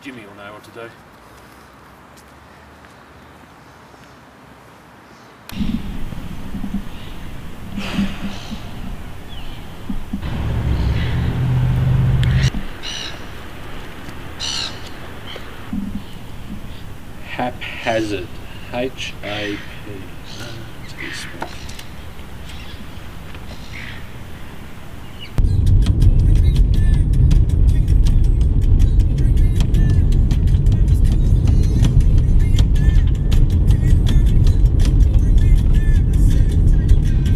Jimmy will know what to do. Haphazard. H-A-P.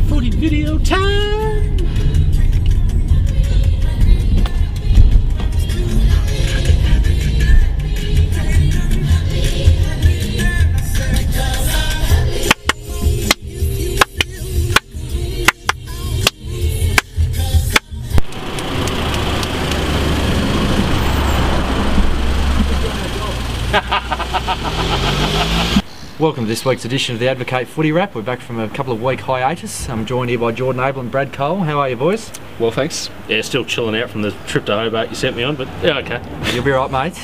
Footy video time! Welcome to this week's edition of the Advocate Footy Wrap. We're back from a couple of week hiatus. I'm joined here by Jordan, Abell and Brad Cole. How are you, boys? Well, thanks. Yeah, still chilling out from the trip to Hobart you sent me on, but yeah, okay. You'll be right, mate.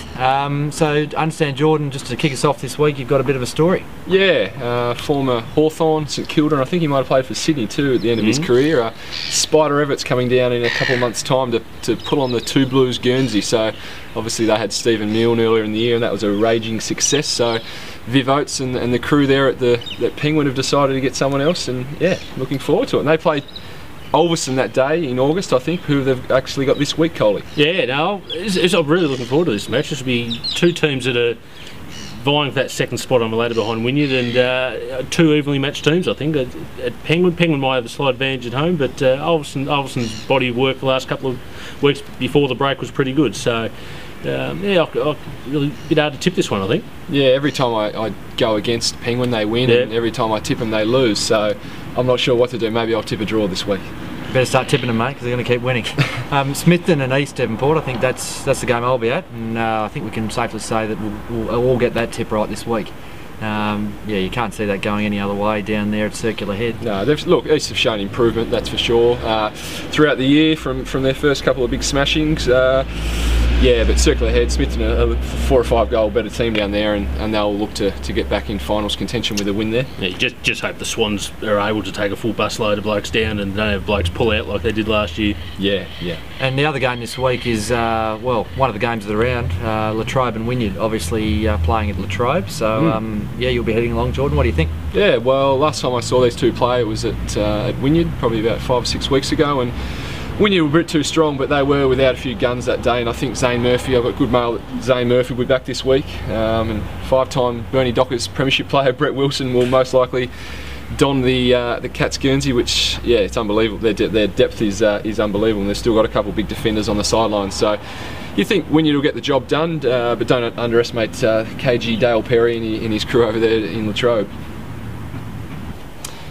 So, I understand, Jordan, just to kick us off this week, you've got a bit of a story. Yeah, former Hawthorn, St Kilda, and I think he might have played for Sydney too at the end of his career. Spider Everett's coming down in a couple of months' time to put on the Two Blues Guernsey. So, obviously they had Stephen Milne earlier in the year, and that was a raging success. So, Viv Oates and the crew there at Penguin have decided to get someone else, and yeah, looking forward to it. And they played Ulverstone that day in August, I think, who they've actually got this week, Coley. Yeah, no, I'm really looking forward to this match. This will be two teams that are vying for that second spot on the ladder behind Wynyard, and two evenly matched teams, I think. At Penguin might have a slight advantage at home, but Ulverstone's body of work the last couple of weeks before the break was pretty good. So, yeah, I'll really be able to tip this one, I think. Yeah, every time I go against Penguin, they win, and every time I tip them, they lose. So I'm not sure what to do. Maybe I'll tip a draw this week. Better start tipping them, mate, because they're going to keep winning. Smithton and East Devonport, I think that's the game I'll be at, and I think we can safely say that we'll all get that tip right this week. Yeah, you can't see that going any other way down there at Circular Head. No, look, East have shown improvement, that's for sure, throughout the year from their first couple of big smashings. Yeah, but Circular Head, Smithton are a 4 or 5 goal better team down there, and they'll look to get back in finals contention with a win there. Yeah, you just hope the Swans are able to take a full busload of blokes down and don't have blokes pull out like they did last year. Yeah. And the other game this week is, well, one of the games of the round, Latrobe and Wynyard, obviously playing at Latrobe. So, yeah, you'll be heading along, Jordan. What do you think? Yeah, well, last time I saw these two play, it was at Wynyard, probably about 5 or 6 weeks ago, and Wynyard were a bit too strong, but they were without a few guns that day, and I think Zane Murphy, I've got good mail that Zane Murphy will be back this week, and 5-time Bernie Dockers premiership player Brett Wilson will most likely don the Cats Guernsey, which, yeah, it's unbelievable. Their depth is unbelievable, and they've still got a couple of big defenders on the sidelines. So you think Wynyard will get the job done, but don't underestimate KG Dale Perry and his crew over there in Latrobe.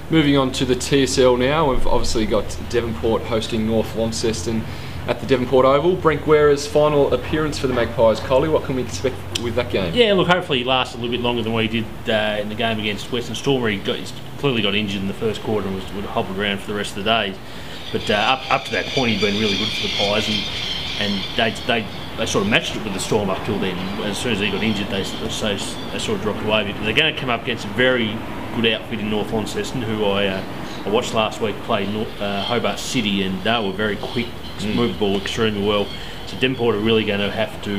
Moving on to the TSL now, we've obviously got Devonport hosting North Launceston at the Devonport Oval. Brent Guerra's final appearance for the Magpies. Coley, what can we expect with that game? Yeah, look, hopefully he lasts a little bit longer than what he did in the game against Western Storm, where he's clearly got injured in the first quarter and would hobble around for the rest of the day. But up to that point, he'd been really good for the Pies, and they sort of matched it with the Storm up till then. As soon as he got injured, they sort of dropped away a bit. But they're going to come up against a very good outfit in North Launceston, who I watched last week play Hobart City, and they were very quick, moved the ball extremely well. So Devonport are really going to have to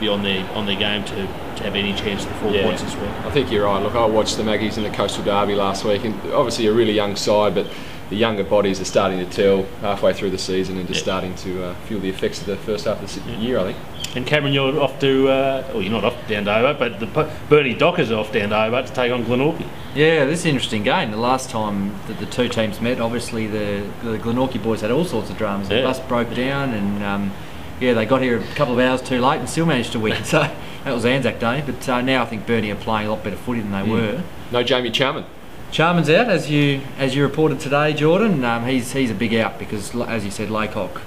be on their game to have any chance of the 4 points this week. I think you're right. Look, I watched the Maggies in the Coastal Derby last week, and obviously a really young side, but the younger bodies are starting to tell halfway through the season and just starting to feel the effects of the first half of the year, I think. And Cameron, you're off to, well, you're not off down to Hobart, but the Bernie Dockers are off down to Hobart to take on Glenorchy. Yeah, this is an interesting game. The last time that the two teams met, obviously the Glenorchy boys had all sorts of dramas. The bus broke down, and yeah, they got here a couple of hours too late and still managed to win. So that was Anzac Day. But now I think Bernie are playing a lot better footy than they were. No Jamie Charman. Charman's out, as you reported today, Jordan. He's a big out because, as you said, Laycock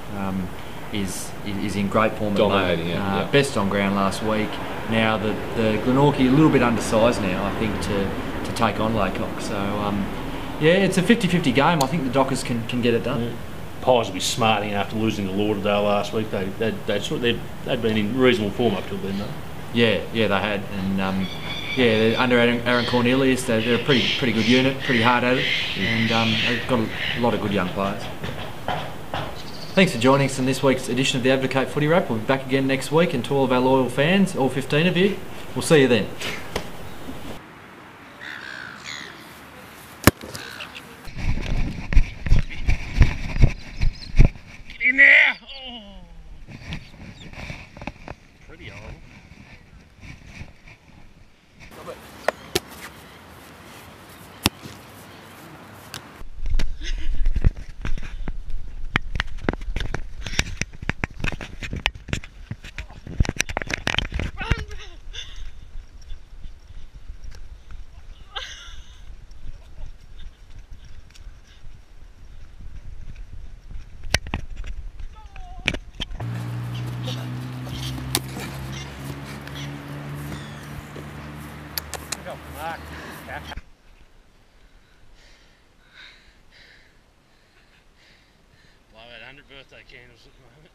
is in great form. Dominating, best on ground last week. Now the Glenorchy a little bit undersized now, I think, to take on Laycock. So yeah, it's a 50-50 game. I think the Dockers can get it done. Yeah. Pies will be smarting after losing to Lauderdale last week. They'd been in reasonable form up till then, though. Yeah, they had, and yeah, under Aaron Cornelius, they're a pretty good unit, pretty hard at it, and they've got a lot of good young players. Thanks for joining us in this week's edition of the Advocate Footy Wrap. We'll be back again next week, and to all of our loyal fans, all 15 of you, we'll see you then. In there! Oh. Pretty old. Blow out 100 birthday candles at the moment.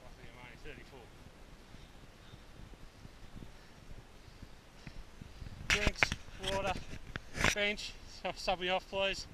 Luckily I'm only 34. Drinks, water, bench, sub me off please.